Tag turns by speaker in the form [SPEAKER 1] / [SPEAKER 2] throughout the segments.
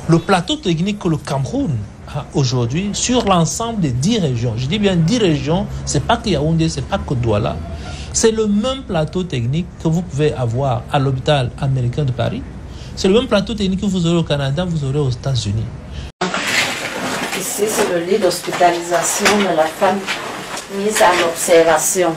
[SPEAKER 1] Le plateau technique que le Cameroun a aujourd'hui sur l'ensemble des 10 régions, je dis bien 10 régions, c'est pas que Yaoundé, c'est pas que Douala, c'est le même plateau technique que vous pouvez avoir à l'hôpital américain de Paris. C'est le même plateau technique que vous aurez au Canada, vous aurez aux États-Unis.
[SPEAKER 2] Ici, c'est le lit d'hospitalisation de la femme mise à l'observation.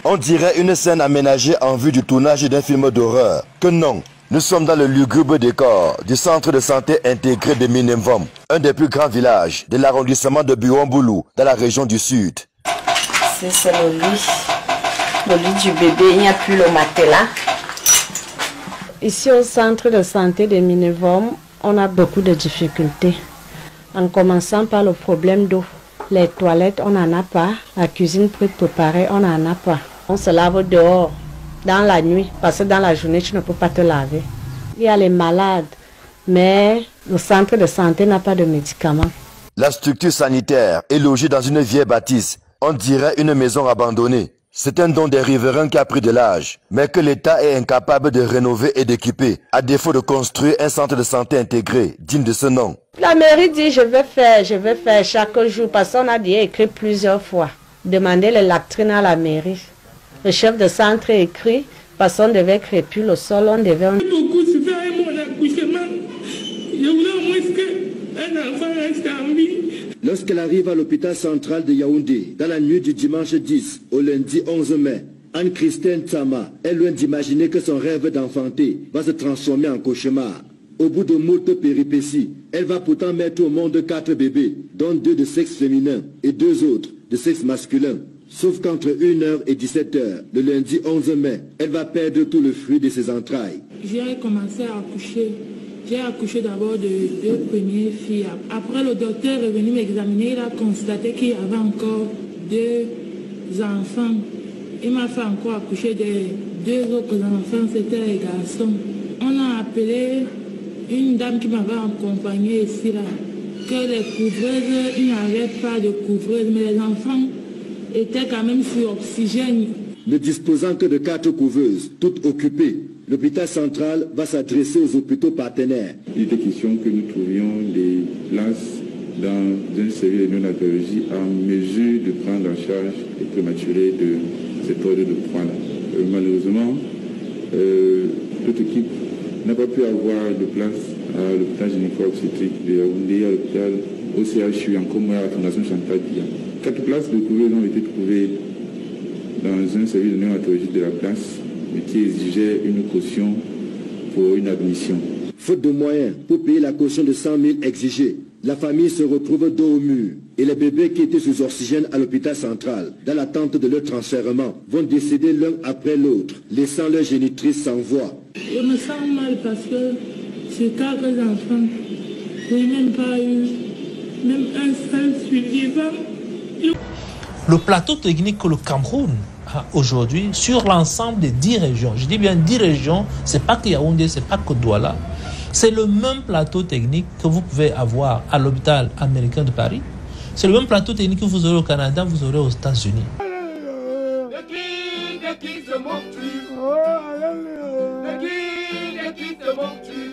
[SPEAKER 3] On dirait une scène aménagée en vue du tournage d'un film d'horreur. Que non, nous sommes dans le lugubre décor du centre de santé intégré de Minimum, un des plus grands villages de l'arrondissement de Buomboulou, dans la région du Sud.
[SPEAKER 2] Ici, c'est le lit du bébé, il n'y a plus le matelas. Ici, au centre de santé de Minimum, on a beaucoup de difficultés. En commençant par le problème d'eau. Les toilettes, on n'en a pas. La cuisine préparée, on n'en a pas. On se lave dehors, dans la nuit, parce que dans la journée, tu ne peux pas te laver. Il y a les malades, mais le centre de santé n'a pas de médicaments.
[SPEAKER 3] La structure sanitaire est logée dans une vieille bâtisse. On dirait une maison abandonnée. C'est un don des riverains qui a pris de l'âge, mais que l'État est incapable de rénover et d'équiper, à défaut de construire un centre de santé intégré, digne de ce nom.
[SPEAKER 2] La mairie dit je vais faire chaque jour, parce qu'on a déjà écrit plusieurs fois. Demander les latrines à la mairie. Le chef de centre a écrit, parce qu'on devait crépir le sol, on devait...
[SPEAKER 4] Beaucoup se faire mon accouchement. Je voulais au moins qu'un enfant reste en vie.
[SPEAKER 5] Lorsqu'elle arrive à l'hôpital central de Yaoundé, dans la nuit du dimanche 10 au lundi 11 mai, Anne-Christine Tsama est loin d'imaginer que son rêve d'enfanter va se transformer en cauchemar. Au bout de moult péripéties, elle va pourtant mettre au monde 4 bébés, dont 2 de sexe féminin et 2 autres de sexe masculin. Sauf qu'entre 1h et 17h, le lundi 11 mai, elle va perdre tout le fruit de ses entrailles.
[SPEAKER 4] J'ai commencé à accoucher. J'ai accouché d'abord de 2 premières filles. Après, le docteur est venu m'examiner. Il a constaté qu'il y avait encore 2 enfants. Il m'a fait encore accoucher de 2 autres enfants. C'était les garçons. On a appelé une dame qui m'avait accompagnée ici, là, que les couvreuses, il n'y avait pas de couvreuse, mais les enfants étaient quand même sur oxygène.
[SPEAKER 5] Ne disposant que de 4 couveuses, toutes occupées, l'hôpital central va s'adresser aux hôpitaux partenaires.
[SPEAKER 6] Il était question que nous trouvions des places dans un service de néonatologie en mesure de prendre en charge les prématurés de cette ordre de poids-là. Malheureusement, toute équipe n'a pas pu avoir de place à l'hôpital gynéco-obstétrique de Yaoundé, à l'hôpital OCHU, en commun à la Fondation Chantal Dia. 4 places de couveuses ont été trouvées dans un service de néonatologie de la place, mais qui exigeait une caution pour une admission.
[SPEAKER 5] Faute de moyens pour payer la caution de 100 000 exigée, la famille se retrouve dos au mur. Et les bébés qui étaient sous oxygène à l'hôpital central, dans l'attente de leur transfèrement, vont décéder l'un après l'autre, laissant leur génitrice sans voix.
[SPEAKER 4] Je me sens mal parce que sur 4 enfants, je n'ai même pas eu même un seul survivant.
[SPEAKER 1] Le plateau technique que le Cameroun a aujourd'hui sur l'ensemble des 10 régions, je dis bien 10 régions, c'est pas que Yaoundé, c'est pas que Douala, c'est le même plateau technique que vous pouvez avoir à l'hôpital américain de Paris. C'est le même plateau technique que vous aurez au Canada, vous aurez aux États-Unis.
[SPEAKER 7] De qui se moques-tu?